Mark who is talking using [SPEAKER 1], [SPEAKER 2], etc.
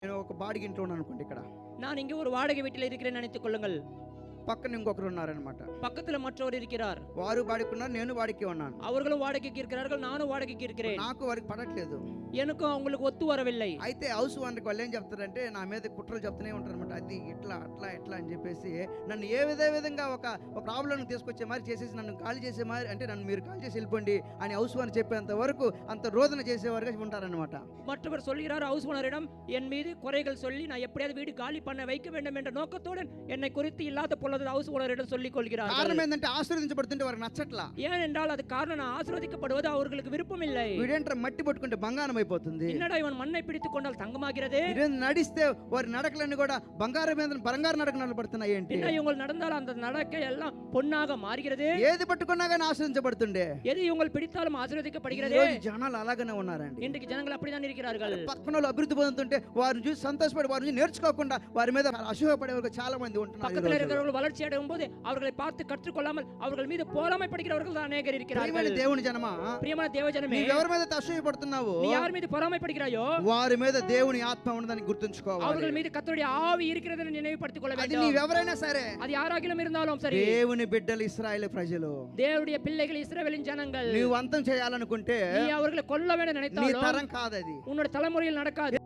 [SPEAKER 1] నేను ఒక బాడిగ ఇంట్లో ఉన్నాను అనుకోండి. ఇక్కడ
[SPEAKER 2] நான் இங்கே ஒரு வாடகை வீட்டில் இருக்கிறேன் நினைத்துக் கொள்ளுங்கள்.
[SPEAKER 1] పక్కన ఇంకొకరు ఉన్నారనమాట.
[SPEAKER 2] பக்கத்துல மற்றவர் இருக்கிறார்.
[SPEAKER 1] వారు బాడికున్నారు, నేను బాడికి ఉన్నాను.
[SPEAKER 2] அவர்களும் வாடகைக்கு இருக்கிறார்கள், நானும் வாடகைக்கு இருக்கிறேன்.
[SPEAKER 1] నాకు వారికి పడట్లేదు.
[SPEAKER 2] எனக்கும் அவங்களுக்கு ఒత్తు வரவில்லை.
[SPEAKER 1] అయితే హౌస్ ఓనర్కి వాళ్ళు ఏం చెప్తారంటే నా మీద కుట్రలు చెప్తూనే ఉంటారు అనమాట. అది ఇట్లా అట్లా ఎట్లా అని చెప్పేసి నన్ను ఏ విధంగా ఒక ప్రాబ్లం తీసుకొచ్చే మరి చేసేసి నన్ను కాల్ చేసే మరి అంటే నన్ను మీరు కాల్ చేసి వెళ్ళిపోండి అని హౌస్ ఓనర్ చెప్పేంత వరకు అంత రోదన చేసేవారుగా ఉంటారనమాట.
[SPEAKER 2] மற்றவர் சொல்கிறார் ஹவுஸ் ஓனரிடம் என் மீது குறைகள் சொல்லி நான் எப்படியாவது வீடு காலி பண்ண வைக்க வேண்டும் என்ற நோக்கத்தோடு என்னை குறித்து இல்லாத பொழுது ஹவுஸ் ஓனரிடம் சொல்லிக் கொள்கிறார்.
[SPEAKER 1] కారణం ఏంటంటే ఆశీర్వదించబడుతుంటే వారికి నచ్చట్లా.
[SPEAKER 2] ஏனென்றால் அது காரணம் நான் ஆசீர்வதிக்கப்படுவது அவர்களுக்கு விருப்பம் இல்லை.
[SPEAKER 1] వీడేంట మట్టి పట్టుకుంటే బంగారం అయిపోతుంది.
[SPEAKER 2] என்னடா இவன் மண்ணை பிடித்துக் கொண்டால் தங்கமாகிறது.
[SPEAKER 1] నడిస్తే వారి నడకలన్నీ కూడా బంగారం మీద బంగారు నడక నడబడుతున్నాయి. ఏంటి
[SPEAKER 2] என்ன இவங்க நடந்தால் அந்த நடக்கை எல்லாம் பொன்னாக మారిகிறது.
[SPEAKER 1] ఏది పట్టుకున్నా కానీ ఆశీర్వదించబడుతుండే.
[SPEAKER 2] எது இவங்க பிடித்தாலும் ஆசీర్వదిக்கப்படுகிறது.
[SPEAKER 1] ఈ రోజు జనాలు అలాగనే ఉన్నారండి.
[SPEAKER 2] இன்றைக்கு ஜனங்கள் அப்படிதான் இருக்கிறார்கள்.
[SPEAKER 1] పక్కన వాళ్ళు అభివృద్ధి పొందుతుంటే వారిని చూసి సంతోషపడి వారిని చూసి నేర్చుకోకుండా వారి మీద అసూయపడే వారు చాలా మంది ఉంటున్నారు.
[SPEAKER 2] பக்கத்துல இருக்கிறவர்கள் வளர்ச்சி அடையும் போது அவர்களை பார்த்து கற்றுக்கொள்ளாமல் அவர்கள் மீது பொறாமைப்படுகிறவர்கள் தான் அநேகர் இருக்கிறார்கள்.
[SPEAKER 1] దేవుని జనమా,
[SPEAKER 2] பிரியமான தேவஜனமே,
[SPEAKER 1] నీవు ఎవరి మీద అసూయపడుతున్నావో
[SPEAKER 2] நீ யார் மீது பொறாமைப்படுகிறாயோ
[SPEAKER 1] వారి మీద దేవుని ఆత్మ ఉన్నదని గుర్తుంచుకోవాలి.
[SPEAKER 2] அவர்கள் மீது கர்த்தருடைய ఆవి இருக்கிறதை நினைவுபடுத்திக் கொள்ள
[SPEAKER 1] అది
[SPEAKER 2] வேண்டும்.
[SPEAKER 1] నీవెవరైనా సరే,
[SPEAKER 2] அது யாராகிலும் இருந்தாலும் சரி,
[SPEAKER 1] దేవుని బిడ్డలు ఇశ్రాయేలు ప్రజలు,
[SPEAKER 2] தேவனுடைய பிள்ளைகள் இஸ்ரவேலின் ஜனங்கள்,
[SPEAKER 1] నీవు అంతం చేయాలనుకుంటే
[SPEAKER 2] நீ அவர்களை கொல்ல வேண்டும்
[SPEAKER 1] నీ
[SPEAKER 2] நினைத்தாலும்
[SPEAKER 1] తరం కాదది.
[SPEAKER 2] உன்னோட தலைமுறையில் நடக்காது.